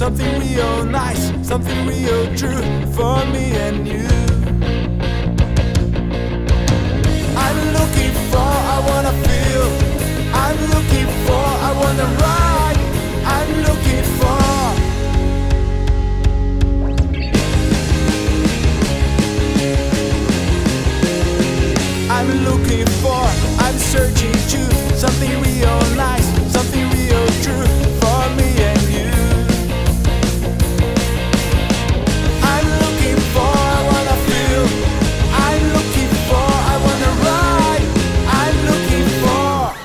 something real nice, something real true for me and you. I'm looking for, I wanna feel. I'm looking for, I wanna ride. I'm looking for. I'm looking for, I'm searching to something real nice, something real true for me and you. I'm looking for, I wanna feel. I'm looking for, I wanna ride. I'm looking for.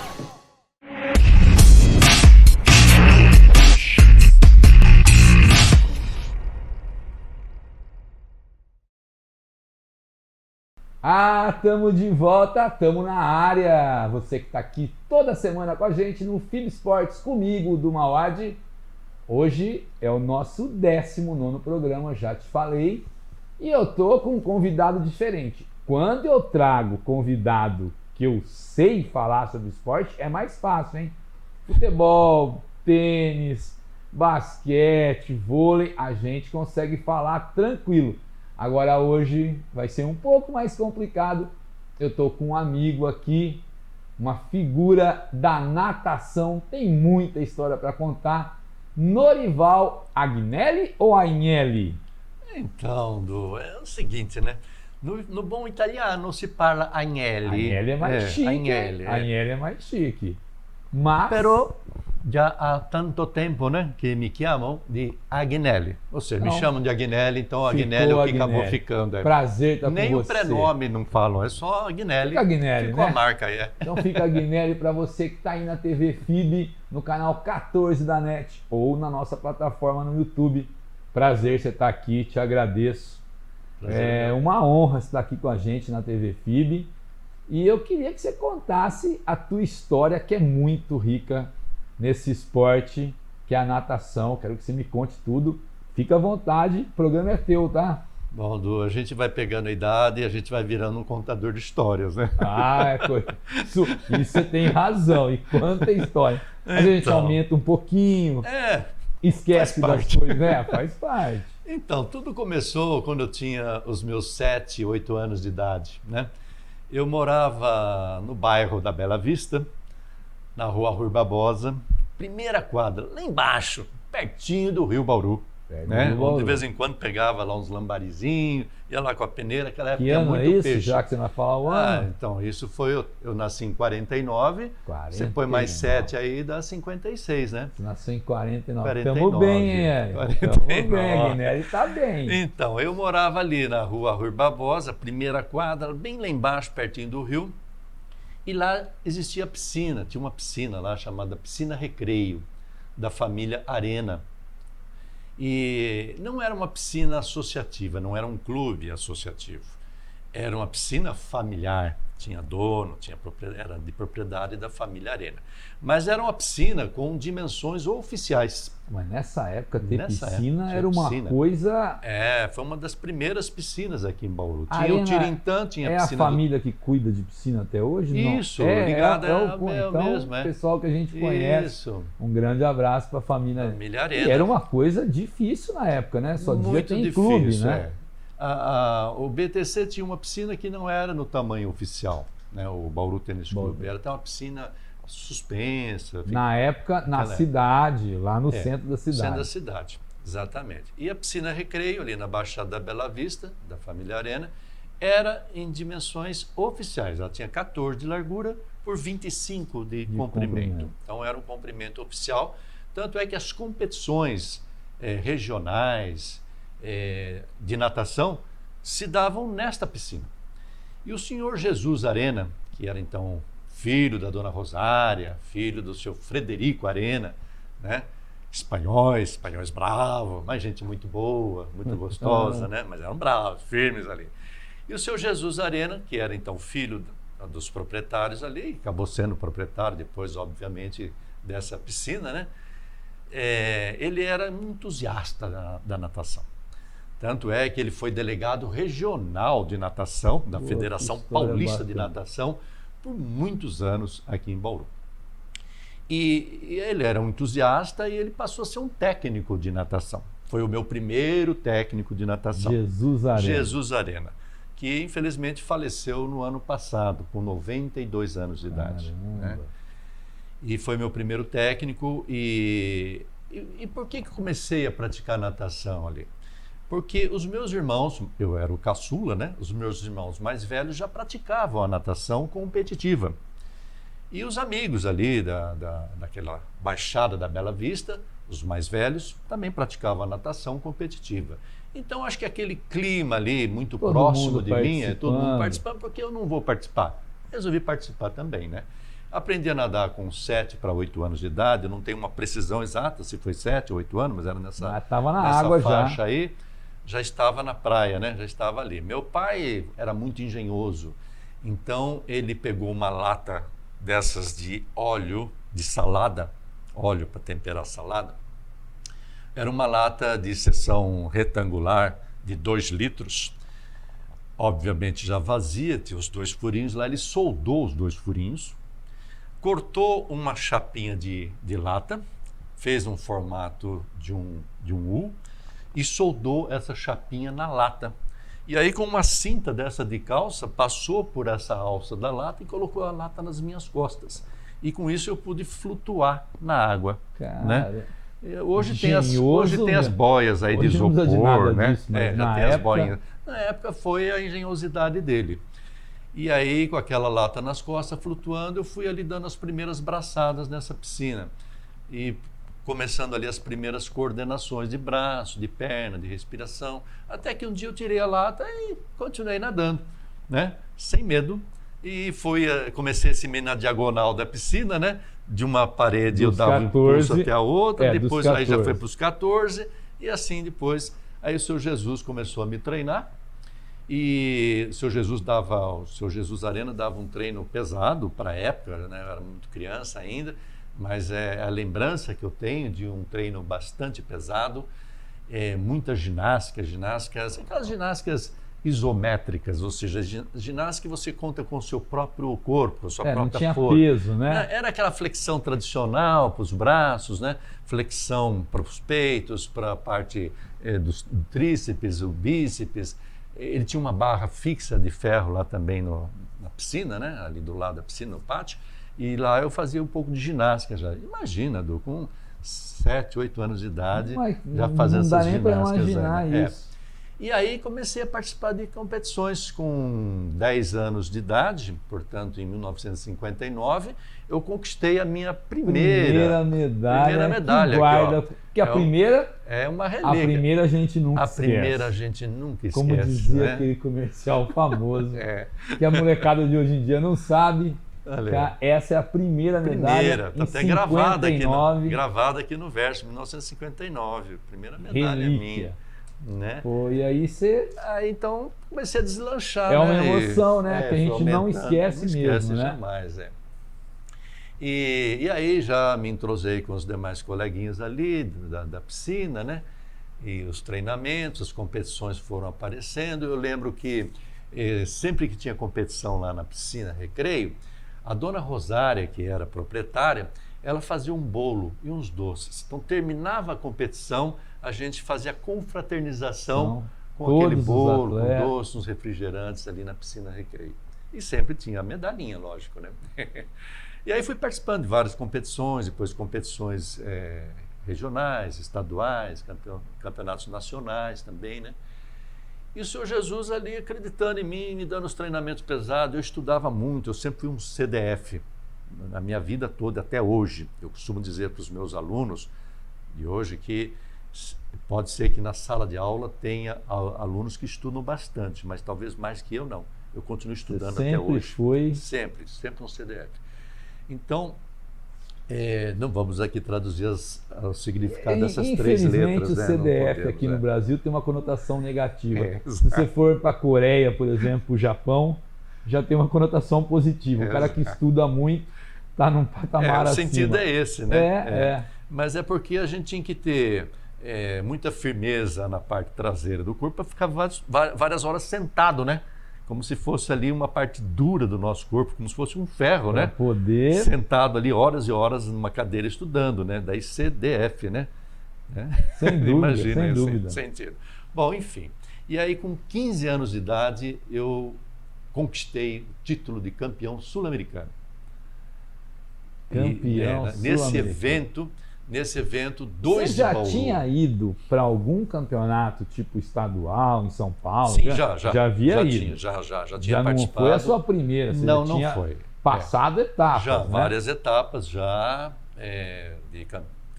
Tamo de volta, tamo na área. Você que tá aqui toda semana com a gente no FIB Esportes comigo, do Mauad. Hoje é o nosso 19º programa, já te falei. E eu tô com um convidado diferente. Quando eu trago convidado que eu sei falar sobre esporte, é mais fácil, hein? Futebol, tênis, basquete, vôlei, a gente consegue falar tranquilo. Agora hoje vai ser um pouco mais complicado. Eu tô com um amigo aqui, uma figura da natação, tem muita história para contar. Norival Agnelli ou Agnelli? Então, Du, é o seguinte, né? No bom italiano se parla Agnelli. Agnelli é mais chique. Agnelli, Agnelli é mais chique. Mas... Però já há tanto tempo, né, que me chamam de Agnelli. Ou seja, me chamam de Agnelli, então Agnelli é o que acabou ficando. Prazer estar com você. Nem o prenome não falam, é só Agnelli. Fica Agnelli, ficou né? a marca aí. Então fica Agnelli para você que está aí na TV FIB, no canal 14 da NET ou na nossa plataforma no YouTube. Prazer você estar aqui, te agradeço. É uma honra estar aqui com a gente na TV FIB. E eu queria que você contasse a tua história, que é muito rica nesse esporte, que é a natação. Quero que você me conte tudo. Fica à vontade, o programa é teu, tá? Bom, Du, a gente vai pegando a idade e a gente vai virando um contador de histórias, né? Isso você tem razão. E quanta história. Mas a gente aumenta um pouquinho, esquece das coisas, né? Faz parte. Então, tudo começou quando eu tinha os meus 7, 8 anos de idade, né? Eu morava no bairro da Bela Vista, na rua Rui Barbosa, primeira quadra, lá embaixo, pertinho do Rio Bauru. Né? Onde de vez em quando pegava lá uns lambarizinhos, ia lá com a peneira, aquela época que ano muito é isso, peixe. Já que você vai falar o ano? Então, isso foi, eu nasci em 49, você põe mais 7 aí, dá 56, né? Você nasceu em 49. 49. Tamo bem, hein, Tamo bem, Agnelli tá bem. Então, eu morava ali na rua Rui Barbosa, primeira quadra, bem lá embaixo, pertinho do rio, e lá existia piscina, tinha uma piscina lá chamada Piscina Recreio, da família Arena. E não era uma piscina associativa, não era um clube associativo. Era uma piscina familiar, tinha dono, era de propriedade da família Arena. Mas era uma piscina com dimensões oficiais. Mas nessa época ter piscina era uma coisa... Foi uma das primeiras piscinas aqui em Bauru. Tinha o Tirintã, tinha a piscina... É a família que cuida de piscina até hoje? Isso, não. ligada então, mesmo. O pessoal que a gente conhece. Isso. Um grande abraço para a família Arena. E era uma coisa difícil na época, né? Só muito devia ter em difícil, clube, né? O BTC tinha uma piscina que não era no tamanho oficial, né? O Bauru Tênis Clube. Era até uma piscina suspensa. Na época, na cidade, lá no centro da cidade. Centro da cidade, exatamente. E a piscina Recreio, ali na Baixada da Bela Vista, da família Arena, era em dimensões oficiais. Ela tinha 14 de largura por 25 de comprimento. Então era um comprimento oficial. Tanto é que as competições regionais de natação se davam nesta piscina. E o senhor Jesus Arena, que era então filho da dona Rosária, filho do seu Frederico Arena, né? Espanhóis bravos, mas gente muito boa, muito gostosa, né? Mas eram bravos, firmes ali. E o seu Jesus Arena, que era então filho dos proprietários ali, acabou sendo proprietário depois, obviamente, dessa piscina, né? Ele era um entusiasta da natação. Tanto é que ele foi delegado regional de natação da Federação Paulista de Natação por muitos anos aqui em Bauru. E ele era um entusiasta e ele passou a ser um técnico de natação. Foi o meu primeiro técnico de natação. Jesus Arena. Jesus Arena, que infelizmente faleceu no ano passado, com 92 anos de idade. Né? E foi meu primeiro técnico. E por que eu comecei a praticar natação ali? Porque os meus irmãos, eu era o caçula, né? Os meus irmãos mais velhos já praticavam a natação competitiva. E os amigos ali daquela baixada da Bela Vista, os mais velhos, também praticavam a natação competitiva. Então, acho que aquele clima ali, muito Todo próximo mundo de mim, todo mundo participando. participando, porque eu não vou participar. Resolvi participar também, né? Aprendi a nadar com 7 para 8 anos de idade, eu não tenho uma precisão exata se foi 7 ou 8 anos, mas era nessa Estava na água faixa já. aí, já estava na praia, né? Já estava ali. Meu pai era muito engenhoso, então ele pegou uma lata dessas de óleo de salada, óleo para temperar salada. Era uma lata de seção retangular de 2 litros, obviamente já vazia, tinha os 2 furinhos lá, ele soldou os 2 furinhos, cortou uma chapinha de lata, fez um formato de um U e soldou essa chapinha na lata. E aí, com uma cinta dessa de calça, passou por essa alça da lata e colocou a lata nas minhas costas. E com isso eu pude flutuar na água. Cara, né? Hoje tem engenhoso, as boias aí de hoje não precisa de isopor, nada né? disso, mas já na tem as época- boinhas. Na época foi a engenhosidade dele. E aí, com aquela lata nas costas, flutuando, eu fui ali dando as primeiras braçadas nessa piscina. E começando ali as primeiras coordenações de braço, de perna, de respiração. Até que um dia eu tirei a lata e continuei nadando, né? Sem medo. E comecei a se na diagonal da piscina, né? De uma parede Dos eu dava um impulso 14, até a outra, dos depois aí já 14. foi para os 14, e assim depois. Aí o Seu Jesus começou a me treinar. E o Seu Jesus Arena dava um treino pesado para a época, né? Eu era muito criança ainda, mas é a lembrança que eu tenho de um treino bastante pesado, muita ginásticas, aquelas ginásticas isométricas, ou seja, ginástica que você conta com o seu próprio corpo, a sua não própria tinha força. peso, né? Era aquela flexão tradicional para os braços, né? Flexão para os peitos, para a parte dos tríceps, o bíceps. Ele tinha uma barra fixa de ferro lá também na piscina, né? Ali do lado da piscina, no pátio. E lá eu fazia um pouco de ginástica já. Imagina, Du, com 7, 8 anos de idade, já fazendo não dá essas nem para ginásticas. imaginar né? isso. E aí comecei a participar de competições com 10 anos de idade, portanto em 1959, eu conquistei a minha primeira medalha. Que guarda, aqui, ó. que a primeira, É uma a relíquia. primeira a gente nunca esquece. primeira a gente nunca esquece. Como dizia né? aquele comercial famoso, É. que a molecada de hoje em dia não sabe. Olha aí. Tá? Essa é a primeira medalha. Está em até gravada 59, aqui no verso, 1959. Primeira medalha relíquia. minha. Né? Pô, e aí você Aí então comecei a deslanchar. é uma né? emoção, né? Que a foi gente não aumentando, esquece não mesmo, esquece né? jamais, E aí já me entrosei com os demais coleguinhas ali da piscina, né? E os treinamentos, as competições foram aparecendo. Eu lembro que sempre que tinha competição lá na piscina, recreio, a dona Rosária, que era proprietária, ela fazia um bolo e uns doces. Então terminava a competição, a gente fazia a confraternização com todos aquele os bolo, com atletas. doces, uns refrigerantes ali na piscina recreio. E sempre tinha a medalhinha, lógico, né? E aí fui participando de várias competições, depois competições regionais, estaduais, campeonatos nacionais também, né? E o Seu Jesus ali acreditando em mim, me dando os treinamentos pesados. Eu estudava muito, eu sempre fui um CDF na minha vida toda, até hoje. Eu costumo dizer para os meus alunos de hoje que pode ser que na sala de aula tenha alunos que estudam bastante, mas talvez mais que eu não. Eu continuo estudando até sempre hoje. foi. Sempre um CDF. Então, não vamos aqui traduzir o significado dessas 3 letras. Infelizmente, o né? CDF Não podemos, aqui no Brasil tem uma conotação negativa. Se exato. você for para a Coreia, por exemplo, o Japão, já tem uma conotação positiva. O cara que estuda muito está num patamar o acima. sentido é esse, né? É. Mas é porque a gente tinha que ter muita firmeza na parte traseira do corpo para ficar várias horas sentado, né? como se fosse ali uma parte dura do nosso corpo, como se fosse um ferro, Para né? poder... Sentado ali horas e horas numa cadeira estudando, né? Daí CDF, né? Sem dúvida, Imagina, sem esse dúvida. sentido. Bom, enfim. E aí, com 15 anos de idade, eu conquistei o título de campeão sul-americano. Campeão Nesse evento, dois Você de já Bauru. tinha ido para algum campeonato tipo estadual em São Paulo? Sim, já. Já havia ido. Tinha, já tinha Já não participado. foi a sua primeira, você Não, já não tinha foi. passado etapas, Já né? várias etapas de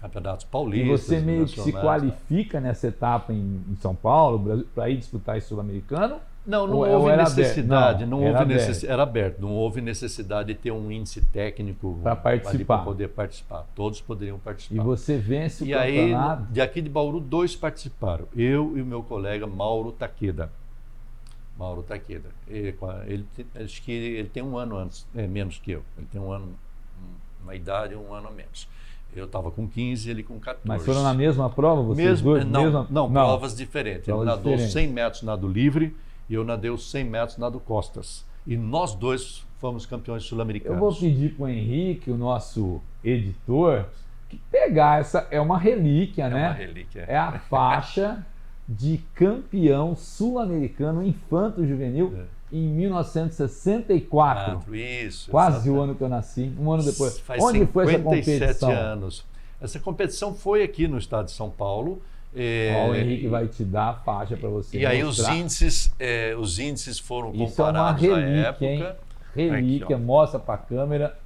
campeonatos paulistas. E você meio que se nacionais, né? qualifica nessa etapa em São Paulo para ir disputar esse sul-americano? Não Ou houve era necessidade, aberto? não Era houve aberto. necessidade, era aberto, não houve necessidade de ter um índice técnico Pra participar. para poder participar. Todos poderiam E participar. você vence o E aí, campeonato? de aqui de Bauru, 2 participaram. Eu e o meu colega Mauro Takeda. Acho que ele tem um ano menos que eu. Ele tem uma idade, um ano a menos. Eu estava com 15, ele com 14. Mas foram na mesma prova, vocês dois? Não, provas diferentes. Provas Ele nadou diferentes. 100 metros nado livre e eu nadei os 100 metros nado costas. E nós dois fomos campeões sul-americanos. Eu vou pedir para o Henrique, o nosso editor, que pegar essa. É uma relíquia, né? uma relíquia. É a faixa de campeão sul-americano infanto-juvenil em 1964. Isso. Quase exatamente. o ano que eu nasci, um ano depois. Faz Onde foi essa 57 competição? anos. Essa competição foi aqui no estado de São Paulo. Ó, o Henrique vai te dar a faixa para você E aí mostrar. os índices foram Isso é uma comparados relíquia, na época. hein? Relíquia, Aqui, ó. mostra para a câmera.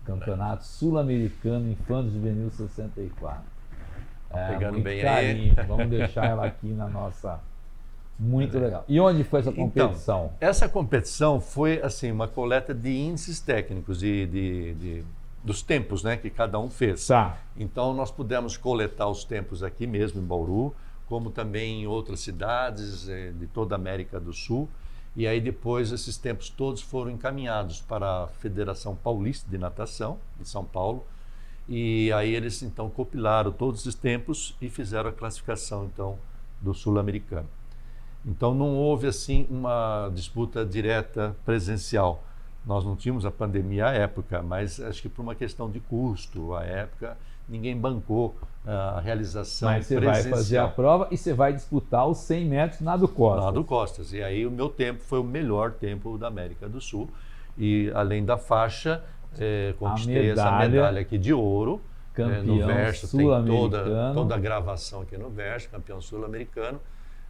Campeonato Sul-Americano Infanto Juvenil 64. pegando muito bem carinho. aí. Vamos deixar ela aqui na nossa. Muito legal. E onde foi essa competição? Então, essa competição foi assim uma coleta de índices técnicos dos tempos, né, que cada um fez. Tá. Então nós pudemos coletar os tempos aqui mesmo em Bauru, como também em outras cidades de toda a América do Sul. E aí depois esses tempos todos foram encaminhados para a Federação Paulista de Natação de São Paulo. E aí eles então compilaram todos esses tempos e fizeram a classificação então do sul-americano. Então não houve assim uma disputa direta presencial. Nós não tínhamos a pandemia à época, mas acho que por uma questão de custo, à época ninguém bancou a realização Mas você presencial. vai fazer a prova e você vai disputar os 100 metros nado costas. Nado costas. E aí o meu tempo foi o melhor tempo da América do Sul. E além da faixa, conquistei essa medalha aqui de ouro. Campeão No verso tem sul-americano. toda a gravação aqui no verso, campeão sul-americano.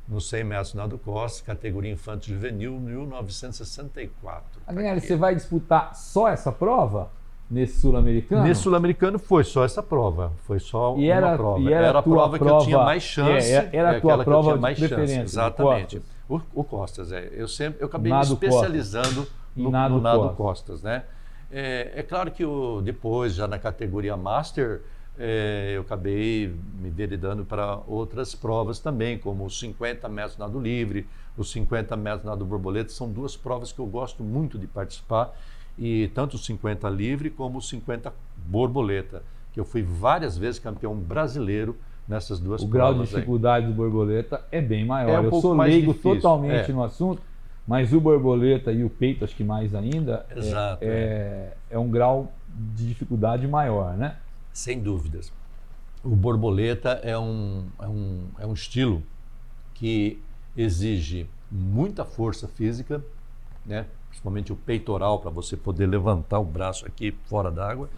Nos 100 metros nado costas, categoria infanto juvenil, 1964. Agnelli, você vai disputar só essa prova nesse sul-americano? Nesse sul-americano foi só essa prova, foi só E era, uma prova. e era a prova que eu tinha mais chance. Era a tua aquela que eu prova tinha de mais preferência. chance. Exatamente. Costas. O Costas, eu acabei Nado me especializando no nado nado costas, né? É claro que depois, já na categoria Master, eu acabei me enveredando para outras provas também, como os 50 metros nado livre, os 50 metros nado borboleta. São duas provas que eu gosto muito de participar, e tanto os 50 livre como os 50 borboleta, que eu fui várias vezes campeão brasileiro nessas duas O provas. grau de dificuldade do borboleta é bem maior. É um Eu pouco sou mais leigo difícil, totalmente no assunto, mas o borboleta e o peito, acho que mais ainda, Exato, é um grau de dificuldade maior, né? Sem dúvidas. O borboleta é um estilo que exige muita força física, né? Principalmente o peitoral, para você poder levantar o braço aqui fora d'água,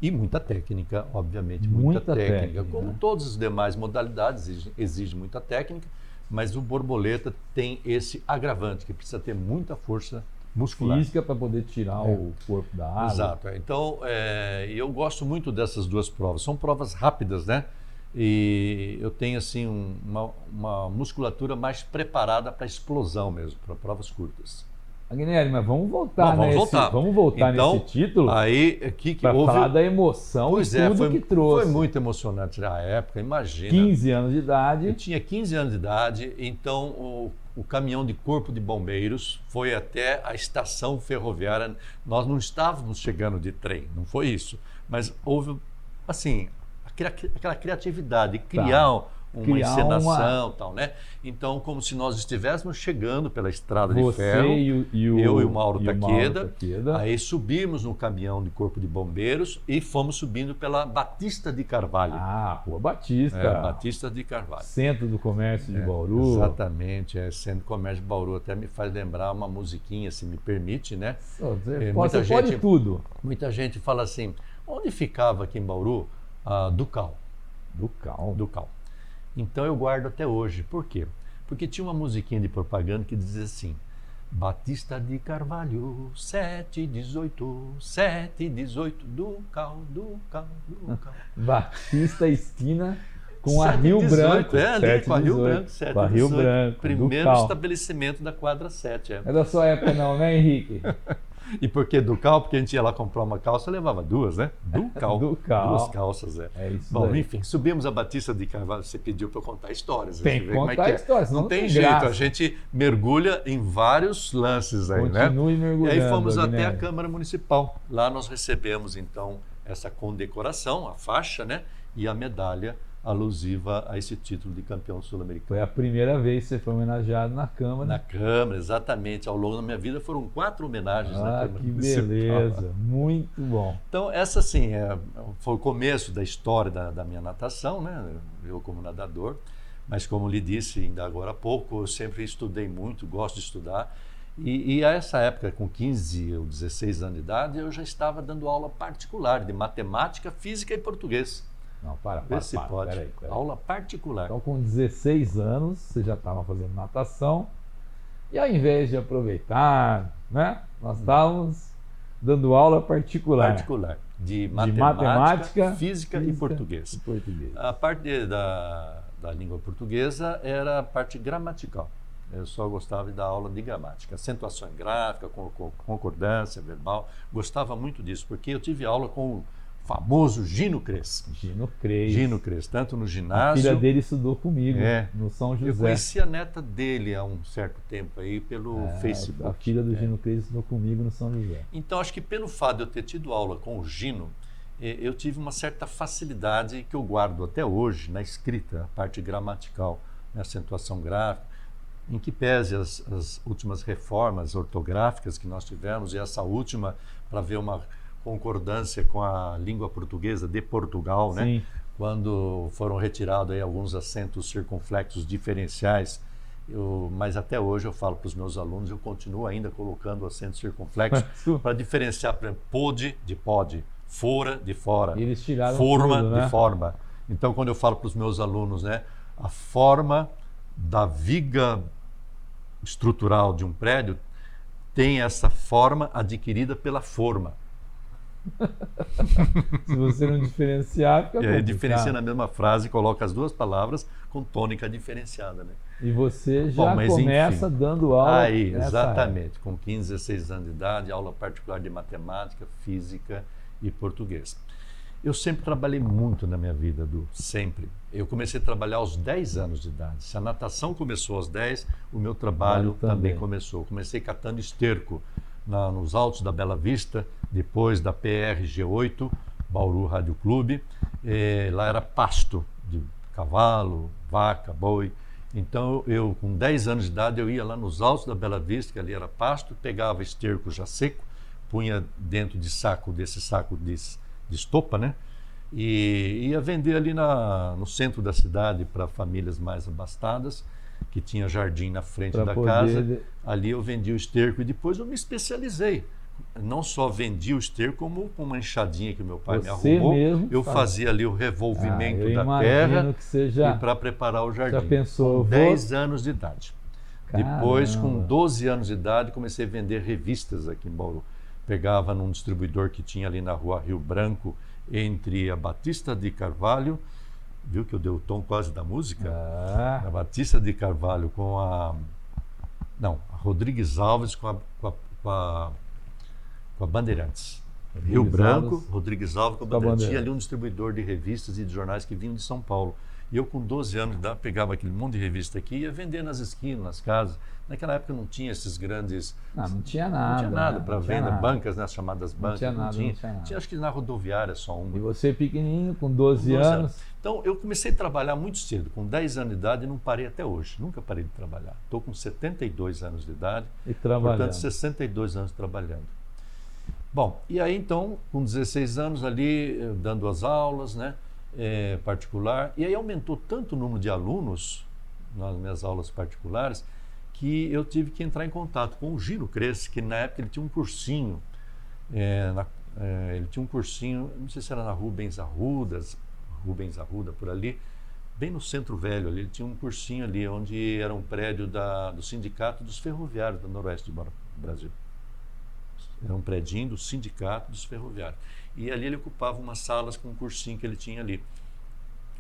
e muita técnica, obviamente, muita técnica. Como né? todas as demais modalidades exige muita técnica, mas o borboleta tem esse agravante, que precisa ter muita força muscular. Física para poder tirar o corpo da água. Exato. Então, eu gosto muito dessas duas provas. São provas rápidas, né? E eu tenho assim uma musculatura mais preparada para explosão mesmo, para provas curtas. Agnelli, mas vamos voltar, Vamos voltar nesse título Aí, que para houve... falar da emoção Pois e tudo foi, que trouxe. Foi muito emocionante na época, imagina. 15 anos de idade. Eu tinha 15 anos de idade, então o caminhão de corpo de bombeiros foi até a estação ferroviária. Nós não estávamos chegando de trem, não foi isso. Mas houve, assim, aquela criatividade, criar uma criar encenação, tal, né? Então, como se nós estivéssemos chegando pela estrada de Você ferro, eu e o Mauro Takeda, Takeda. aí subimos no caminhão de corpo de bombeiros e fomos subindo pela Batista de Carvalho. Rua Batista. Batista de Carvalho. Centro do Comércio de Bauru. Exatamente, Centro de Comércio de Bauru. Até me faz lembrar uma musiquinha, se me permite, né? Você pode tudo. Muita gente fala assim, onde ficava aqui em Bauru a Ducal? Ducal. Então eu guardo até hoje. Por quê? Porque tinha uma musiquinha de propaganda que dizia assim, Batista de Carvalho, 718, 718, Ducal. Batista esquina com a 718, Rio Branco. Ali com a Rio Branco, 718. Com a Rio Branco. Primeiro Ducal. estabelecimento da quadra 7. É da sua época não, né, Henrique? E por que Ducal? Porque a gente ia lá comprar uma calça, levava duas, né? Ducal. Duas calças, É isso. Bom, daí. enfim, subimos a Batista de Carvalho. Você pediu para eu contar histórias. Tem que contar histórias, não tem jeito. graça. A gente mergulha em vários lances aí, né? Continue mergulhando. E aí fomos até Aguinaldo. a Câmara Municipal. Lá nós recebemos, então, essa condecoração, a faixa, né? E a medalha alusiva a esse título de campeão sul-americano. Foi a primeira vez que você foi homenageado na Câmara. Na Câmara, exatamente. Ao longo da minha vida foram 4 homenagens na Câmara Que Municipal. beleza, muito bom. Então, essa sim, foi o começo da história da minha natação, né? Eu como nadador, mas como lhe disse ainda agora há pouco, eu sempre estudei muito, gosto de estudar, e a essa época, com 15 ou 16 anos de idade, eu já estava dando aula particular de matemática, física e português. Não, para. Vê se pode. Peraí. Aula particular. Então, com 16 anos, você já estava fazendo natação, e ao invés de aproveitar, né? Nós estávamos dando aula particular. De matemática, física e português. A parte da língua portuguesa era a parte gramatical. Eu só gostava de dar aula de gramática, acentuação gráfica, concordância verbal. Gostava muito disso, porque eu tive aula com o famoso Gino Cres. Gino Cres, tanto no ginásio... A filha dele estudou comigo, no São José. Eu conheci a neta dele há um certo tempo aí pelo Facebook. A filha do Gino Cres estudou comigo no São José. Então, acho que pelo fato de eu ter tido aula com o Gino, eu tive uma certa facilidade que eu guardo até hoje na escrita, a parte gramatical, na acentuação gráfica, em que pese as últimas reformas ortográficas que nós tivemos, e essa última para ver uma concordância com a língua portuguesa de Portugal, né? Quando foram retirados aí alguns acentos circunflexos diferenciais, mas até hoje eu falo para os meus alunos, eu continuo ainda colocando acento circunflexo para diferenciar, por exemplo, pode de pode, fora de fora, eles tiraram forma tudo, né? de forma. Então, quando eu falo para os meus alunos, né, a forma da viga estrutural de um prédio tem essa forma adquirida pela forma. Se você não diferenciar, fica complicado. Diferencia na mesma frase, coloca as duas palavras com tônica diferenciada, né? E você já começa dando aula. Aí, exatamente, com 15, 16 anos de idade, aula particular de matemática, física e português. Eu sempre trabalhei muito na minha vida, Edu, sempre. Eu comecei a trabalhar aos 10 anos de idade. Se a natação começou aos 10, o meu trabalho também começou. Comecei catando esterco nos altos da Bela Vista, depois da PRG8, Bauru Rádio Clube. Lá era pasto de cavalo, vaca, boi. Então, eu com 10 anos de idade, eu ia lá nos altos da Bela Vista, que ali era pasto, pegava esterco já seco, punha dentro desse saco de estopa, né? E ia vender ali no centro da cidade para famílias mais abastadas, que tinha jardim na frente da casa. Ali eu vendia o esterco e depois eu me especializei. Não só vendia o esterco, como com uma enxadinha que meu pai me arrumou, eu fazia ali o revolvimento da terra e para preparar o jardim. Já pensou? Com 10 anos de idade. Caramba. Depois, com 12 anos de idade, comecei a vender revistas aqui em Bauru. Pegava num distribuidor que tinha ali na rua Rio Branco, entre a Batista de Carvalho, viu que eu dei o tom quase da música? A Batista de Carvalho com a Rodrigues Alves com a Bandeirantes. Rio Branco, Rodrigues Alves com a Bandeirantes. Tinha ali um distribuidor de revistas e de jornais que vinham de São Paulo. E eu, com 12 anos de idade, pegava aquele monte de revista aqui e ia vender nas esquinas, nas casas. Naquela época não tinha esses grandes... Não tinha nada. Não tinha nada né? para Não tinha venda, nada. bancas, né, as chamadas bancas. Não tinha nada, não tinha nada. Tinha, acho que na rodoviária só uma. E você pequenininho, com 12 Com 12 anos. Então, eu comecei a trabalhar muito cedo, com 10 anos de idade, e não parei até hoje. Nunca parei de trabalhar. Estou com 72 anos de idade, E trabalhando. portanto, 62 anos trabalhando. Bom, e aí então, com 16 anos ali, dando as aulas, né, particular, e aí aumentou tanto o número de alunos nas minhas aulas particulares, que eu tive que entrar em contato com o Gino Cresce, que na época ele tinha um cursinho, ele tinha um cursinho, não sei se era na Rubens Arruda, por ali, bem no Centro Velho ali, ele tinha um cursinho ali, onde era um prédio do Sindicato dos Ferroviários do Noroeste do Brasil. Era um predinho do Sindicato dos Ferroviários. E ali ele ocupava umas salas com um cursinho que ele tinha ali.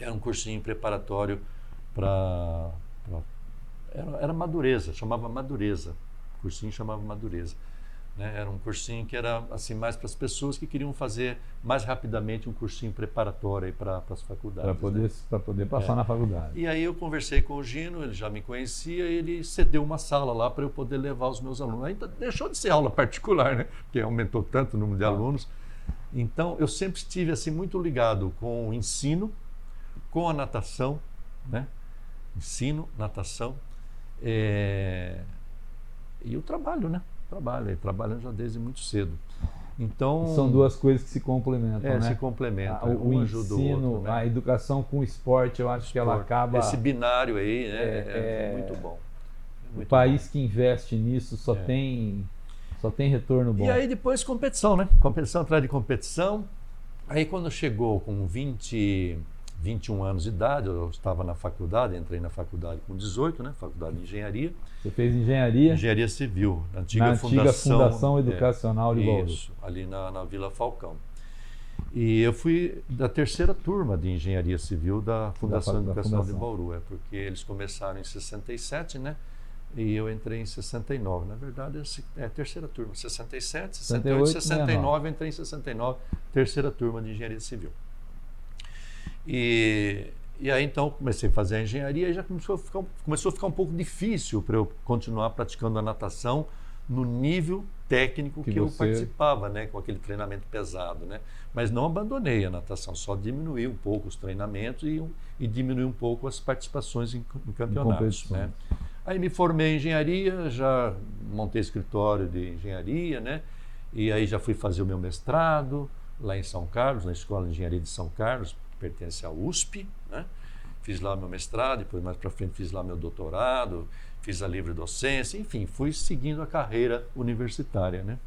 Era um cursinho preparatório para... Era Madureza, chamava Madureza. O cursinho chamava Madureza. Né? Era um cursinho que era assim, mais para as pessoas que queriam fazer mais rapidamente um cursinho preparatório para as faculdades. Para poder passar na faculdade. E aí eu conversei com o Gino, ele já me conhecia, e ele cedeu uma sala lá para eu poder levar os meus alunos. Ainda deixou de ser aula particular, né? Porque aumentou tanto o número de alunos. Então, eu sempre estive assim, muito ligado com o ensino, com a natação, né? Ensino, natação, e o trabalho, né? Trabalhando já desde muito cedo. Então, são duas coisas que se complementam, né? Se complementam. O ensino, outro, né? a educação com o esporte, eu acho que ela acaba... Esse binário aí, né? É muito bom. O país que investe nisso só tem retorno bom. E aí depois competição, né? Competição atrás de competição. Aí quando chegou com 21 anos de idade, eu estava na faculdade, entrei na faculdade com 18, né? Faculdade de Engenharia. Você fez engenharia? Engenharia Civil, na antiga Fundação Educacional de Bauru. Isso, ali na Vila Falcão. E eu fui da terceira turma de Engenharia Civil da Fundação Educacional de Bauru, porque eles começaram em 67, né? E eu entrei em 69. Na verdade, é a terceira turma, 67, 68, 69, eu entrei em 69, terceira turma de Engenharia Civil. E aí então comecei a fazer a engenharia e já começou a ficar um pouco difícil para eu continuar praticando a natação no nível técnico que eu participava, né, com aquele treinamento pesado, né? Mas não abandonei a natação, só diminuí um pouco os treinamentos e diminuí um pouco as participações em campeonatos, né? Aí me formei em engenharia, já montei escritório de engenharia, né? E aí já fui fazer o meu mestrado lá em São Carlos, na Escola de Engenharia de São Carlos, que pertence à USP, né? Fiz lá meu mestrado, depois mais para frente fiz lá meu doutorado, fiz a livre docência, enfim, fui seguindo a carreira universitária, né?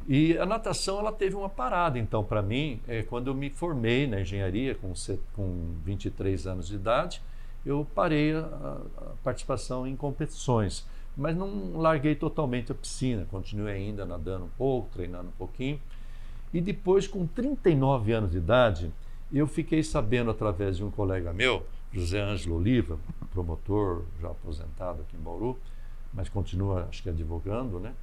E a natação, ela teve uma parada, então, para mim, quando eu me formei na engenharia, com 23 anos de idade, eu parei a participação em competições, mas não larguei totalmente a piscina, continuei ainda nadando um pouco, treinando um pouquinho, e depois, com 39 anos de idade, eu fiquei sabendo através de um colega meu, José Ângelo Oliva, promotor já aposentado aqui em Bauru, mas continua, acho que advogando, né?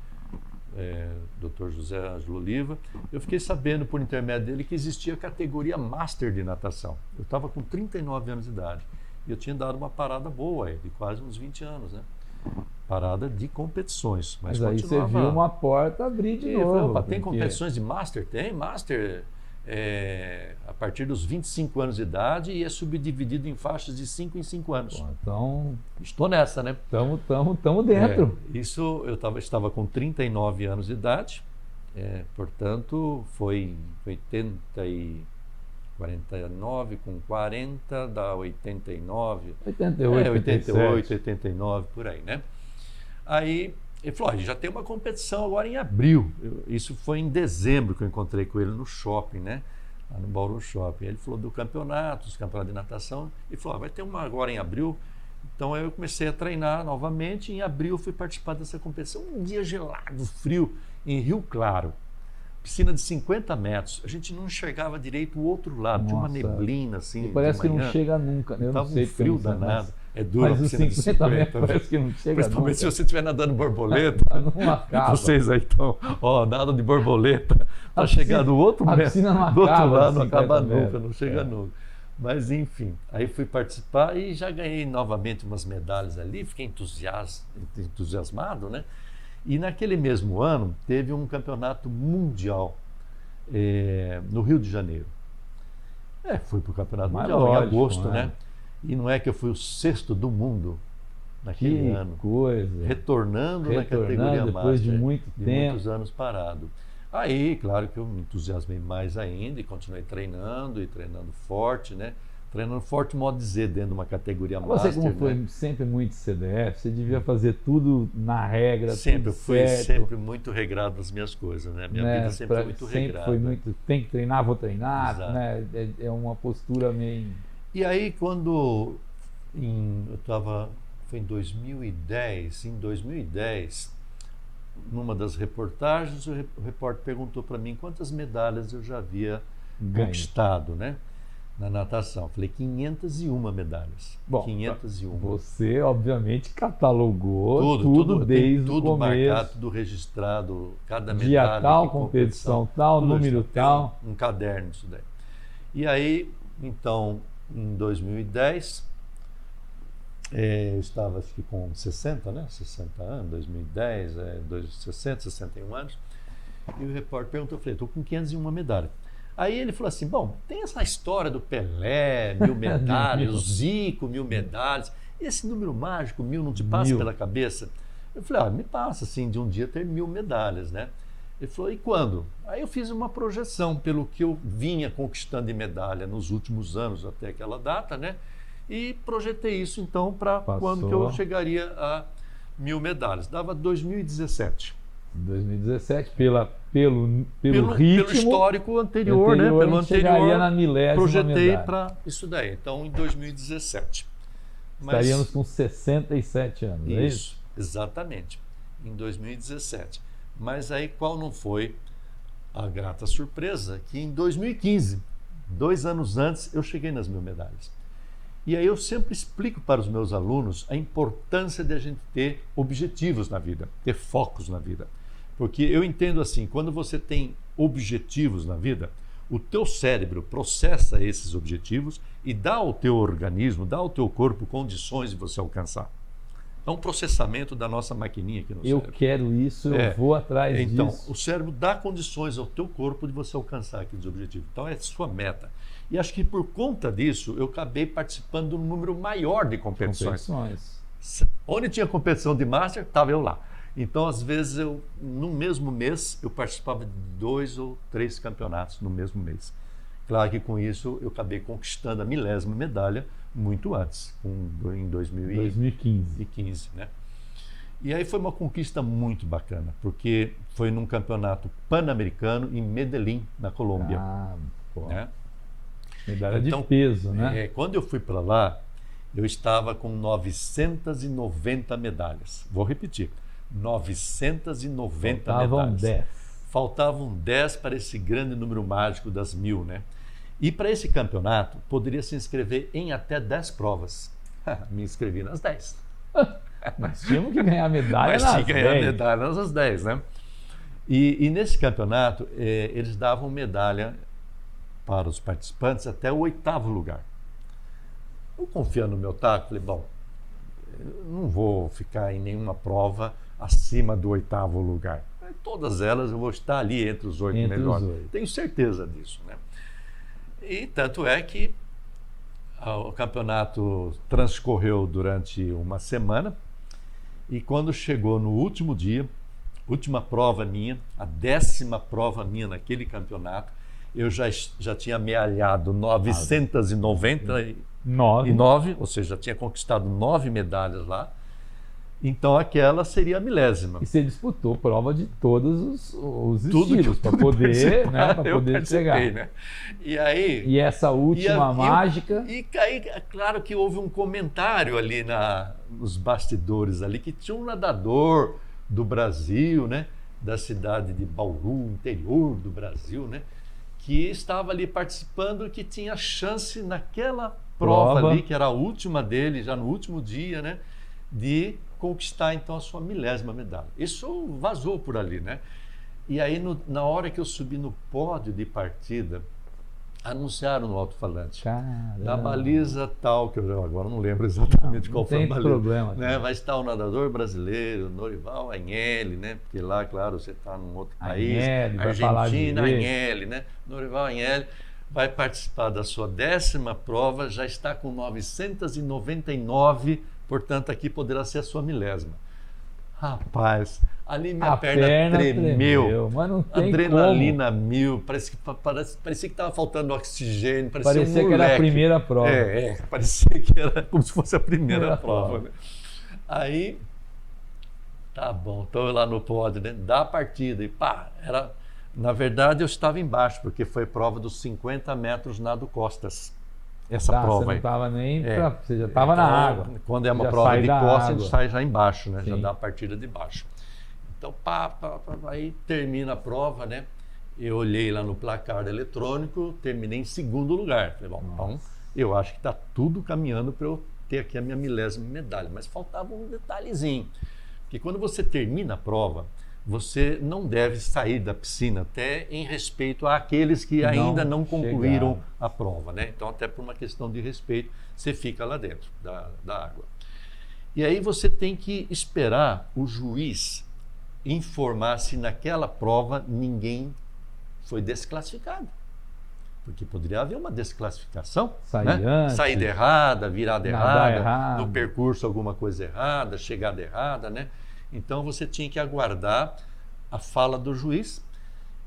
Dr. José Ângelo Oliva. Eu fiquei sabendo por intermédio dele que existia a categoria Master de natação. Eu estava com 39 anos de idade e eu tinha dado uma parada boa aí, de quase uns 20 anos, né? Parada de competições. Mas aí você viu uma porta abrir de novo. Falei, tem competições de Master? Tem, Master a partir dos 25 anos de idade e é subdividido em faixas de 5 em 5 anos. Pô, então, estou nessa, né? Estamos dentro. Isso eu estava com 39 anos de idade, portanto foi 49 com 40 dá 89. 88, 88, 89, por aí, né? Aí ele falou, já tem uma competição agora em abril. Isso foi em dezembro que eu encontrei com ele no shopping, né? Lá no Bauru Shopping. Ele falou dos campeonatos de natação. E falou, vai ter uma agora em abril. Então aí eu comecei a treinar novamente. Em abril eu fui participar dessa competição. Um dia gelado, frio, em Rio Claro. Piscina de 50 metros. A gente não enxergava direito o outro lado. Nossa. Tinha uma neblina assim. E parece que não chega nunca. Eu não sei um frio danado. É duro. Mas os 50 metros parece que não chega Principalmente nunca. se você estiver nadando borboleta. Não acaba. Vocês aí estão, nada de borboleta. Para chegar do outro a piscina não do outro acaba, lado, não acaba 50 nunca, metros. não chega nunca. Mas enfim, aí fui participar e já ganhei novamente umas medalhas ali, fiquei entusiasmado, né? E naquele mesmo ano teve um campeonato mundial no Rio de Janeiro. Fui para o campeonato Mas mundial lógico, em agosto, né? né? E não é que eu fui o 6º do mundo naquele Que ano, coisa. retornando na categoria depois de Master, muito de tempo. muitos anos parado. Aí, claro que eu me entusiasmei mais ainda e continuei treinando e treinando forte, né? Treinando forte, modo dizer, dentro de uma categoria Você, Master, como foi né? sempre muito CDF, você devia fazer tudo na regra, Sempre tudo fui certo, sempre muito regrado nas minhas coisas, né? Minha né? vida sempre foi muito Sempre regrada. foi muito, tem que treinar, vou treinar, Exato. né? É uma postura meio... E aí, quando foi em 2010, numa das reportagens, o repórter perguntou para mim quantas medalhas eu já havia Ganho. conquistado, né? Na natação. Falei 501 medalhas. Bom, 501. Você, obviamente, catalogou Tudo desde o tudo começo. marcado, tudo registrado, cada Dia medalha, tal, que competição tal, tudo número isso. Tem tal. um caderno isso daí. E aí, então, em 2010, eu estava acho que com 60, né? 60 anos, 2010, 60, 61 anos. E o repórter perguntou, eu falei, estou com 501 medalhas. Aí ele falou assim, bom, tem essa história do Pelé, 1000 medalhas, o Zico, 1000 medalhas. Esse número mágico, 1000, não te passa 1000. pela cabeça? Eu falei, me passa, assim, de um dia ter 1000 medalhas, né? Ele falou, e quando? Aí eu fiz uma projeção pelo que eu vinha conquistando de medalha nos últimos anos até aquela data, né? E projetei isso, então, para quando que eu chegaria a 1000 medalhas. Dava 2017. 2017, pelo ritmo, pelo histórico anterior, né? Pelo chegaria na anterior, milésima projetei medalha. para isso daí. Então, em 2017. Estaríamos com 67 anos, é isso? Exatamente, em 2017. Mas aí qual não foi a grata surpresa? Que em 2015, 2 anos antes, eu cheguei nas 1000 medalhas. E aí eu sempre explico para os meus alunos a importância de a gente ter objetivos na vida, ter focos na vida. Porque eu entendo assim, quando você tem objetivos na vida, o teu cérebro processa esses objetivos e dá ao teu organismo, dá ao teu corpo condições de você alcançar. É um processamento da nossa maquininha aqui no cérebro. Eu quero isso, eu vou atrás disso. Então, o cérebro dá condições ao teu corpo de você alcançar aqueles objetivos. Então, é a sua meta. E acho que por conta disso, eu acabei participando de um número maior de competições. Onde tinha competição de Master, estava eu lá. Então, às vezes, no mesmo mês, eu participava de 2 ou 3 campeonatos no mesmo mês. Claro que com isso, eu acabei conquistando a milésima medalha muito antes, em 2015. Né? E aí foi uma conquista muito bacana, porque foi num campeonato pan-americano em Medellín, na Colômbia. Né? Medalha de peso, né? Quando eu fui para lá, eu estava com 990 medalhas. Vou repetir, 990 medalhas. 10. Faltavam 10 para esse grande número mágico das 1000, né? E para esse campeonato, poderia se inscrever em até 10 provas. Me inscrevi nas 10. Mas tínhamos que ganhar medalha nas 10. Mas tinha que ganhar medalha nas 10, né? E nesse campeonato, eles davam medalha para os participantes até o 8º lugar. Eu confiando no meu taco, falei, bom, eu não vou ficar em nenhuma prova acima do 8º lugar. Todas elas eu vou estar ali entre os 8 melhores. Tenho certeza disso, né? E tanto é que o campeonato transcorreu durante uma semana e quando chegou no último dia, última prova minha, a 10ª prova minha naquele campeonato, eu já tinha amealhado 999, ou seja, já tinha conquistado 9 medalhas lá. Então aquela seria a milésima. E você disputou prova de todos os estilos para poder, né, para poder chegar. Né? E aí? E essa última mágica. E aí, claro que houve um comentário ali nos bastidores ali que tinha um nadador do Brasil, né, da cidade de Bauru, interior do Brasil, né, que estava ali participando, que tinha chance naquela prova ali, que era a última dele, já no último dia, né, de conquistar então a sua milésima medalha. Isso vazou por ali, né? E aí na hora que eu subi no pódio de partida, anunciaram no alto-falante. Caramba. Na baliza tal, que eu agora não lembro exatamente qual foi a Tem baliza. problema. Né? Vai estar o nadador brasileiro, Norival Agnelli, né? Porque lá, claro, você está num outro país. Agnelli, vai falar Argentina, direito. Agnelli, né? Norival Agnelli vai participar da sua 10ª prova, já está com 999, portanto, aqui poderá ser a sua 1000ª. Rapaz, ali minha perna tremeu. Mas não tem Adrenalina mil, parecia que estava faltando oxigênio, parecia um que era a moleque. primeira prova. Parecia que era como se fosse a primeira prova. Né? Aí, tá bom, estou lá no pódio, né? Da partida, e pá, na verdade eu estava embaixo, porque foi prova dos 50 metros nado costas. Essa prova você não aí. estava nem você já estava na água. Quando é uma Já prova sai de da costas, a água. gente sai já embaixo, né? Já Sim. dá a partida de baixo. Então, aí termina a prova, né? Eu olhei lá no placar eletrônico, terminei em 2º lugar. Falei, bom, então eu acho que está tudo caminhando para eu ter aqui a minha 1000ª medalha. Mas faltava um detalhezinho, que quando você termina a prova, você não deve sair da piscina, até em respeito àqueles que ainda não concluíram chegaram. a prova, né? Então, até por uma questão de respeito, você fica lá dentro da água. E aí você tem que esperar o juiz informar se naquela prova ninguém foi desclassificado. Porque poderia haver uma desclassificação, Sair né? antes, Saída errada, virada nadar errada, errado. no percurso alguma coisa errada, chegada errada, né? Então você tinha que aguardar a fala do juiz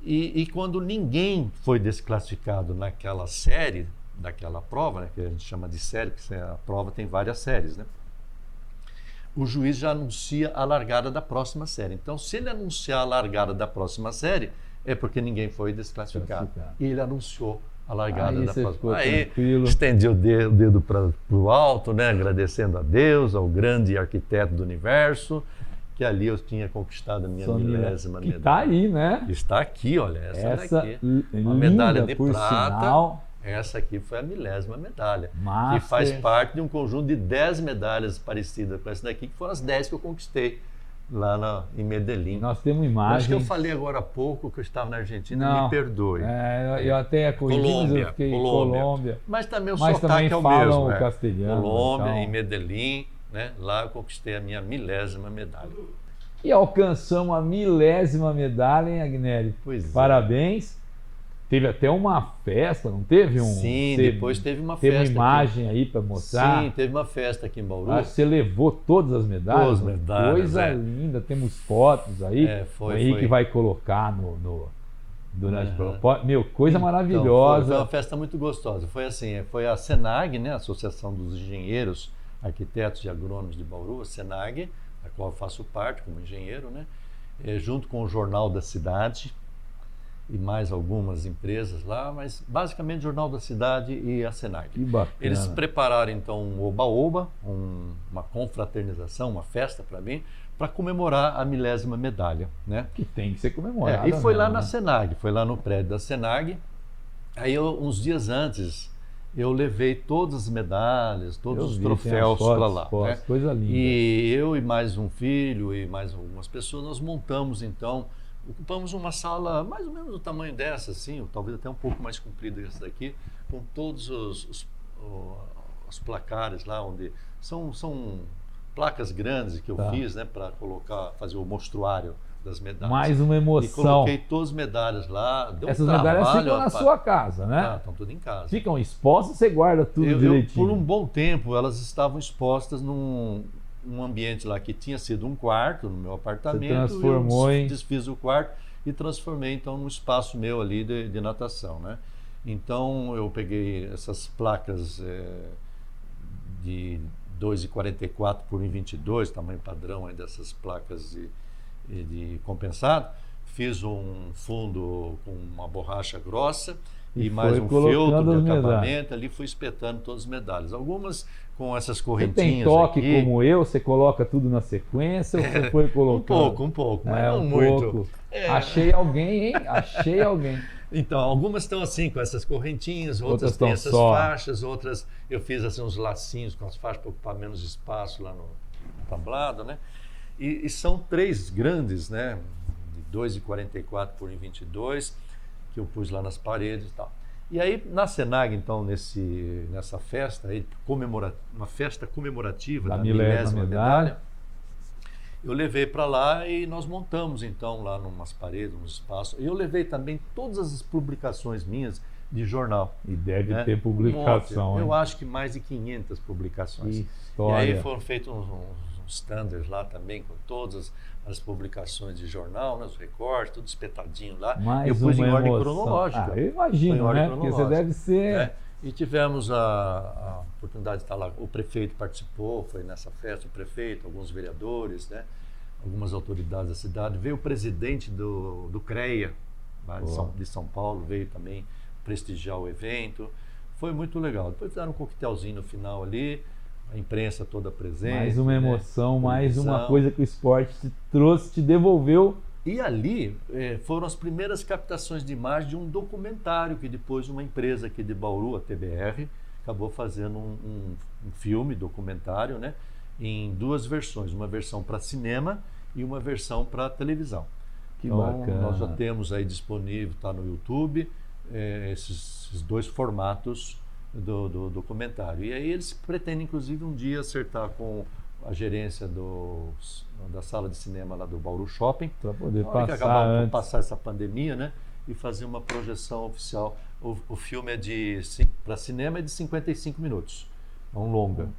e quando ninguém foi desclassificado naquela série, daquela prova, né, que a gente chama de série, porque a prova tem várias séries, né? O juiz já anuncia a largada da próxima série. Então, se ele anunciar a largada da próxima série, é porque ninguém foi desclassificado. E ele anunciou a largada Aí da você próxima. ficou Aí, tranquilo. estendi o dedo para o alto, né, agradecendo a Deus, ao grande arquiteto do universo, que ali eu tinha conquistado a minha 1000ª que medalha. está aí, né? Está aqui, olha, essa daqui. Uma linda, medalha de por prata. sinal. Essa aqui foi a 1000ª medalha, Master. que faz parte de um conjunto de 10 medalhas parecidas com essa daqui, que foram as 10 que eu conquistei lá em Medellín. Nós temos Acho que imagem. eu falei agora há pouco que eu estava na Argentina, me perdoe. Eu até corrigi, mas eu fiquei em Colômbia. Mas também o Mas sotaque também é o falam mesmo. o castelhano. Colômbia, então. em Medellín, né? Lá eu conquistei a minha 1000ª medalha. E alcançamos a 1000ª medalha, hein, Agnelli? Pois é. Parabéns. Teve até uma festa, não teve? Sim, depois teve uma festa. Teve uma imagem aí para mostrar. Sim, teve uma festa aqui em Bauru. Você levou todas as medalhas? Todas as medalhas, Coisa linda, temos fotos aí. O Henrique vai colocar durante o Meu, coisa maravilhosa. Então, foi uma festa muito gostosa. Foi assim, foi a SENAG, né, a Associação dos Engenheiros, Arquitetos e Agrônomos de Bauru, a SENAG, da qual eu faço parte como engenheiro, né, junto com o Jornal da Cidade e mais algumas empresas lá, mas basicamente o Jornal da Cidade e a SENAG. Que bacana. Eles prepararam então um oba-oba, uma confraternização, uma festa para mim, para comemorar a 1000ª medalha, né? Que tem que ser comemorada. E foi lá mesmo, na né? SENAG, foi lá no prédio da SENAG. Aí uns dias antes eu levei todas as medalhas, todos os troféus para lá. Né? Coisa linda. E eu e mais um filho e mais algumas pessoas, nós montamos então, ocupamos uma sala mais ou menos do tamanho dessa, assim, ou talvez até um pouco mais comprida que essa daqui, com todos os placares lá, onde são placas grandes que eu fiz, né, para fazer o mostruário das medalhas. Mais uma emoção. E coloquei todas as medalhas lá. Essas medalhas ficam na sua casa, né? Estão tudo em casa. Ficam expostas, você guarda tudo direitinho. Por um bom tempo, elas estavam expostas num ambiente lá que tinha sido um quarto no meu apartamento. Você transformou eu desfiz o quarto e transformei então num espaço meu ali de natação, né? Então eu peguei essas placas de 2,44 por 1,22, tamanho padrão aí dessas placas de compensado, fiz um fundo com uma borracha grossa e mais um feltro de acabamento, ali fui espetando todas as medalhas. Algumas com essas correntinhas. Você tem toque aqui. Como eu? Você coloca tudo na sequência ou você foi colocando? Um pouco, mas não muito. Achei alguém, hein? Achei alguém. Então, algumas estão assim, com essas correntinhas, outras têm essas faixas, outras eu fiz assim uns lacinhos com as faixas para ocupar menos espaço lá no tablado, né? E são 3 grandes, né? De 2,44 por 1,22, que eu pus lá nas paredes e tal. E aí, na Senag, então, nessa festa, aí, uma festa comemorativa Da da milésima milésima medalha. medalha, eu levei para lá e nós montamos, então, lá numas paredes, num espaço. E eu levei também todas as publicações minhas de jornal. E deve né? ter publicação, Eu hein? acho que mais de 500 publicações. Que E história. aí foram feitos uns standards lá também, com todas as publicações de jornal, né, os recortes, tudo espetadinho lá. Mais eu pus uma em ordem emoção. cronológica. Eu Foi em imagino, ordem né? Porque você cronológica, deve ser... né? E tivemos a oportunidade de estar lá. O prefeito participou, foi nessa festa, o prefeito, alguns vereadores, né? Algumas autoridades da cidade. Veio o presidente do CREA, lá de São Paulo, veio também prestigiar o evento. Foi muito legal. Depois fizeram um coquetelzinho no final ali, a imprensa toda presente. Mais uma emoção, né? mais uma Televisão. coisa que o esporte te trouxe, te devolveu. E ali foram as primeiras captações de imagem de um documentário que depois uma empresa aqui de Bauru, a TBR, acabou fazendo um filme, documentário, né, em duas versões, uma versão para cinema e uma versão para televisão. Que então, bacana. nós já temos aí disponível, está no YouTube, esses dois formatos do documentário. E aí eles pretendem, inclusive, um dia acertar com a gerência da sala de cinema lá do Bauru Shopping, Para poder na hora que passar acabar por antes. passar essa pandemia, né, e fazer uma projeção oficial. O filme para cinema é de 55 minutos, é um longa,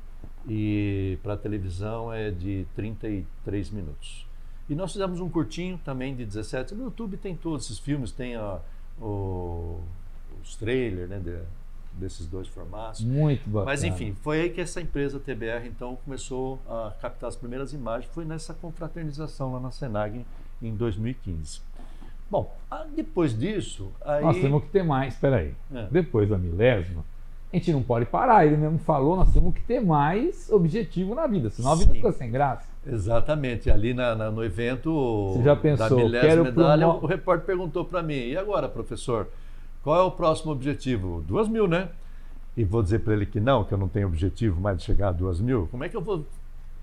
e para televisão é de 33 minutos. E nós fizemos um curtinho também de 17. No YouTube tem todos esses filmes, tem os trailers, né, desses dois formatos. Muito bacana. Mas enfim, foi aí que essa empresa TBR então começou a captar as primeiras imagens, foi nessa confraternização lá na Senag em 2015. Bom, depois disso, aí... Nós temos que ter mais, peraí. É. Depois da milésima, a gente não pode parar. Ele mesmo falou, nós temos que ter mais objetivo na vida, senão a vida Sim. fica sem graça. Exatamente, ali no evento Você já pensou, da milésima quero medalha, promo- o repórter perguntou para mim, e agora, professor, qual é o próximo objetivo? 2.000, né? E vou dizer para ele que eu não tenho objetivo mais de chegar a 2.000? Como é que eu vou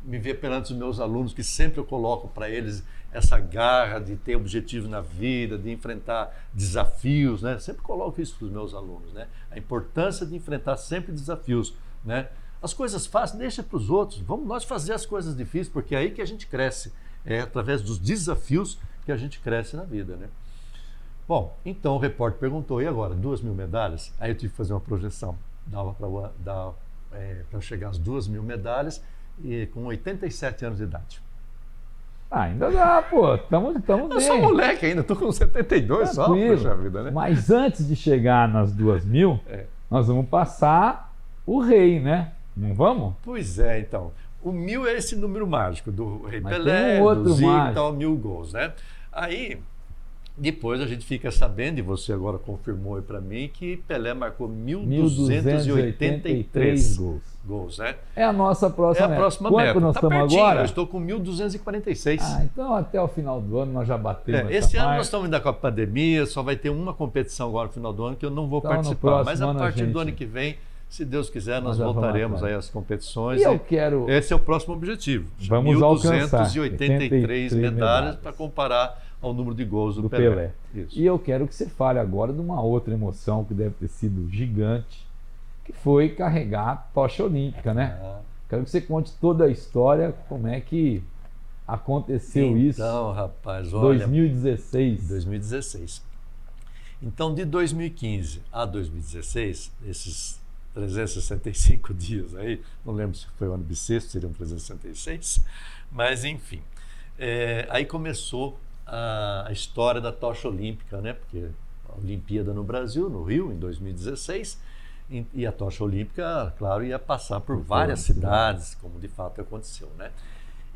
me ver perante os meus alunos, que sempre eu coloco para eles essa garra de ter objetivo na vida, de enfrentar desafios, né? Sempre coloco isso para os meus alunos, né? A importância de enfrentar sempre desafios, né? As coisas fáceis, deixa para os outros. Vamos nós fazer as coisas difíceis, porque é aí que a gente cresce. É através dos desafios que a gente cresce na vida, né? Bom, então o repórter perguntou, e agora, 2.000 medalhas? Aí eu tive que fazer uma projeção. Dava para chegar às 2.000 medalhas e com 87 anos de idade. Ainda dá, pô. Estamos Eu bem. sou moleque ainda, estou com 72 só, Tranquilo. poxa vida, né? Mas antes de chegar nas 2.000, nós vamos passar o rei, né? Não vamos? Pois é, então. O 1.000 é esse número mágico do Rei Mas Pelé, tem um outro do Zico mágico. e tal, 1.000 gols, né? Aí, depois a gente fica sabendo, e você agora confirmou aí para mim, que Pelé marcou 1.283 gols, né? É a nossa próxima É a próxima Quanto meta. nós Tá estamos pertinho, agora? eu estou com 1.246. Então até o final do ano nós já batemos Esse essa ano marca. nós estamos ainda com a pandemia, só vai ter uma competição agora no final do ano que eu não vou Então, no participar. próximo Mas a ano a partir do gente- ano que vem, se Deus quiser, nós já vamos voltaremos atrás. aí às competições. E eu quero... Esse é o próximo objetivo. Vamos alcançar 1.283 medalhas medalhas. para comparar ao número de gols do, do Pelé. Pelé. Isso. E eu quero que você fale agora de uma outra emoção que deve ter sido gigante, que foi carregar a tocha olímpica, né? Ah, Quero que você conte toda a história, como é que aconteceu isso. então, rapaz, olha, 2016. 2016. Então, de 2015 a 2016, esses 365 dias aí, não lembro se foi o ano bissexto, seriam 366, mas enfim. Aí começou a história da tocha olímpica, né? Porque a Olimpíada no Brasil, no Rio, em 2016, e a tocha olímpica, claro, ia passar por várias cidades, como de fato aconteceu, né?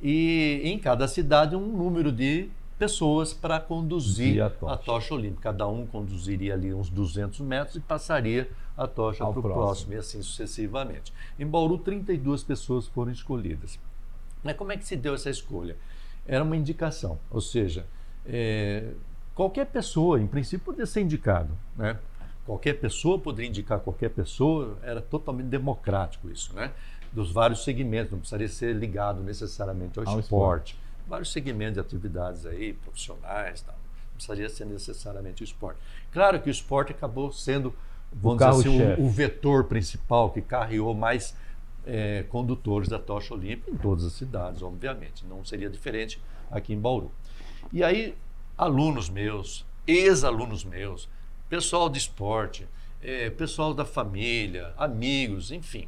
E em cada cidade um número de pessoas para conduzir a a tocha. tocha olímpica. Cada um conduziria ali uns 200 metros e passaria a tocha Ao para o próximo. próximo, e assim sucessivamente. Em Bauru, 32 pessoas foram escolhidas. Mas como é que se deu essa escolha? Era uma indicação, ou seja, qualquer pessoa, em princípio, poderia ser indicado, né? Qualquer pessoa poderia indicar qualquer pessoa, era totalmente democrático isso, né? Dos vários segmentos, não precisaria ser ligado necessariamente ao esporte. Vários segmentos de atividades aí, profissionais, tal. Não precisaria ser necessariamente o esporte. Claro que o esporte acabou sendo vamos dizer assim, carro-chefe. o vetor principal que carreou mais condutores da tocha olímpica em todas as cidades, obviamente. Não seria diferente aqui em Bauru. E aí, alunos meus, ex-alunos meus, pessoal de esporte, pessoal da família, amigos, enfim,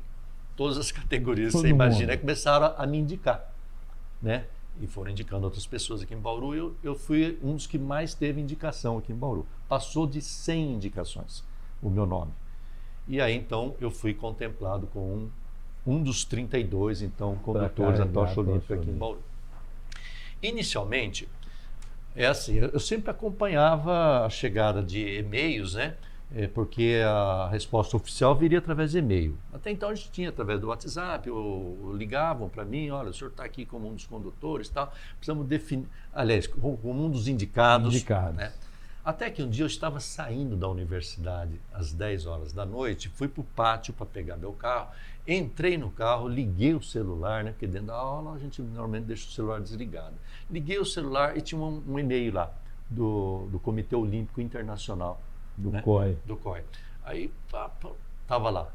todas as categorias que Todo você imagina, mundo. começaram a me indicar, né? E foram indicando outras pessoas aqui em Bauru. Eu fui um dos que mais teve indicação aqui em Bauru. Passou de 100 indicações o meu nome. E aí, então, eu fui contemplado com um dos 32, então, condutores da tocha olímpica aqui em Bauru. Inicialmente, assim, eu sempre acompanhava a chegada de e-mails, né? Porque a resposta oficial viria através de e-mail. Até então a gente tinha através do WhatsApp, ou ligavam para mim, olha, o senhor está aqui como um dos condutores, tal, precisamos definir, aliás, como um dos indicados. Né? Até que um dia eu estava saindo da universidade às 10 horas da noite, fui para o pátio para pegar meu carro, entrei no carro, liguei o celular, né? Porque dentro da aula a gente normalmente deixa o celular desligado. Liguei o celular e tinha um e-mail lá do Comitê Olímpico Internacional. Do né? COI. Do COI. Aí estava lá,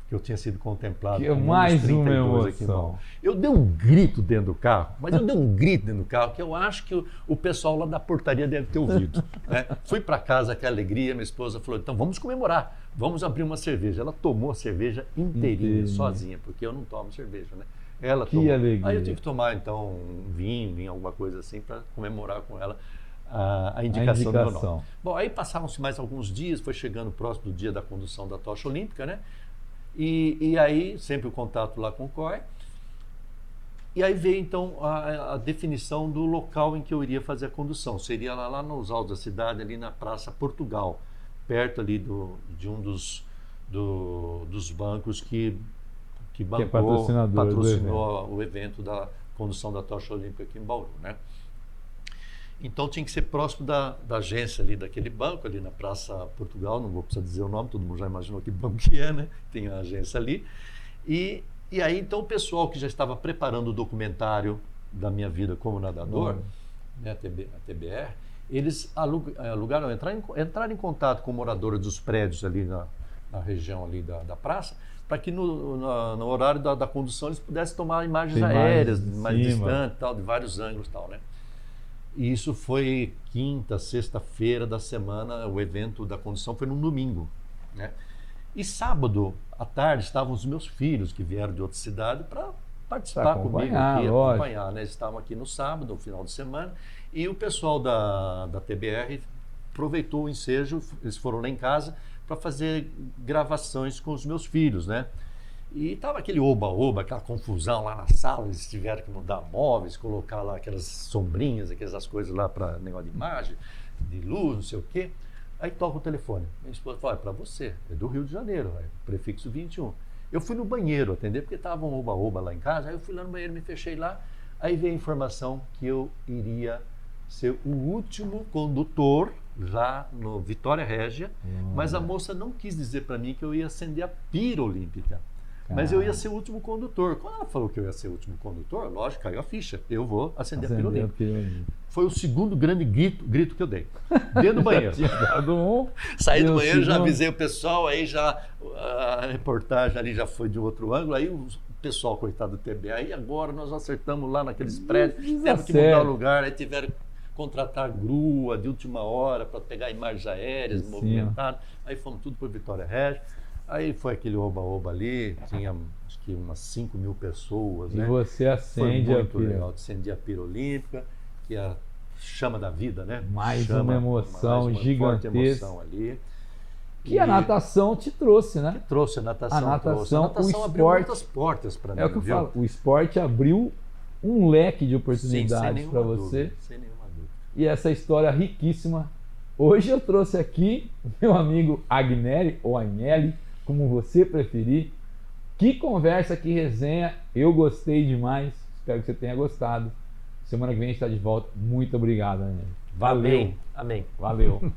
que eu tinha sido contemplado. Que é mais uma emoção. Eu dei um grito dentro do carro, mas eu dei um grito dentro do carro que eu acho que o pessoal lá da portaria deve ter ouvido. Né? Fui para casa, que alegria, minha esposa falou, então vamos comemorar, vamos abrir uma cerveja. Ela tomou a cerveja inteirinha, sozinha, porque eu não tomo cerveja, né? Ela tomou. Alegria. Aí eu tive que tomar, então, um vinho, alguma coisa assim, para comemorar com ela a indicação do meu nome. Bom, aí passavam-se mais alguns dias, foi chegando próximo do dia da condução da tocha olímpica, né? E aí, sempre o contato lá com o COI. E aí veio, então, a definição do local em que eu iria fazer a condução. Seria lá nos altos da cidade, ali na Praça Portugal, perto ali de um dos bancos que patrocinou o evento da condução da tocha olímpica aqui em Bauru, né? Então tinha que ser próximo da agência ali, daquele banco, ali na Praça Portugal, não vou precisar dizer o nome, todo mundo já imaginou que banco que é, né? Tem a agência ali. E aí, então, o pessoal que já estava preparando o documentário da minha vida como nadador, né, a TBR, eles alugaram, entraram em contato com moradores dos prédios ali na região ali da praça, para que no horário da condução eles pudessem tomar imagens aéreas, mais distantes, tal, de vários ângulos e tal, né? E isso foi quinta, sexta-feira da semana, o evento da condução foi num domingo, né? E sábado à tarde estavam os meus filhos que vieram de outra cidade para participar comigo aqui, acompanhar, né? Eles estavam aqui no sábado, no final de semana, e o pessoal da TBR aproveitou o ensejo, eles foram lá em casa para fazer gravações com os meus filhos, né? E estava aquele oba-oba, aquela confusão lá na sala, eles tiveram que mudar móveis, colocar lá aquelas sombrinhas, aquelas coisas lá para negócio de imagem, de luz, não sei o quê. Aí toca o telefone. Minha esposa fala, é para você, é do Rio de Janeiro, é prefixo 21. Eu fui no banheiro atender, porque estava um oba-oba lá em casa, aí eu fui lá no banheiro, me fechei lá, aí veio a informação que eu iria ser o último condutor lá no Vitória Régia, mas a moça não quis dizer para mim que eu ia acender a pira olímpica. Mas eu ia ser o último condutor. Quando ela falou que eu ia ser o último condutor, lógico, caiu a ficha. Eu vou acender a pira olímpica. Foi o segundo grande grito que eu dei. Dentro do banheiro. Saí do banheiro, já avisei o pessoal, aí já a reportagem ali já foi de outro ângulo, aí o pessoal, coitado do TBA, aí agora nós acertamos lá naqueles prédios, tivemos que mudar o lugar, aí tiveram que contratar grua de última hora para pegar imagens aéreas movimentadas, aí fomos tudo para Vitória Régia. Aí foi aquele oba-oba ali, tinha acho que umas 5 mil pessoas, né? E você acende a pira. Legal, acendi a pira olímpica, que é a chama da vida, né? Mais uma emoção gigantesca. Forte emoção ali. Que a natação te trouxe, né? Que trouxe a natação. A natação abriu muitas portas para mim. É o que eu falo, o esporte abriu um leque de oportunidades para você. Dúvida, sem nenhuma dúvida. E essa história riquíssima. Hoje eu trouxe aqui meu amigo Agnelli, ou Agnelli, como você preferir. Que conversa, que resenha. Eu gostei demais. Espero que você tenha gostado. Semana que vem a gente está de volta. Muito obrigado, Agnelli. Valeu. Amém. Valeu.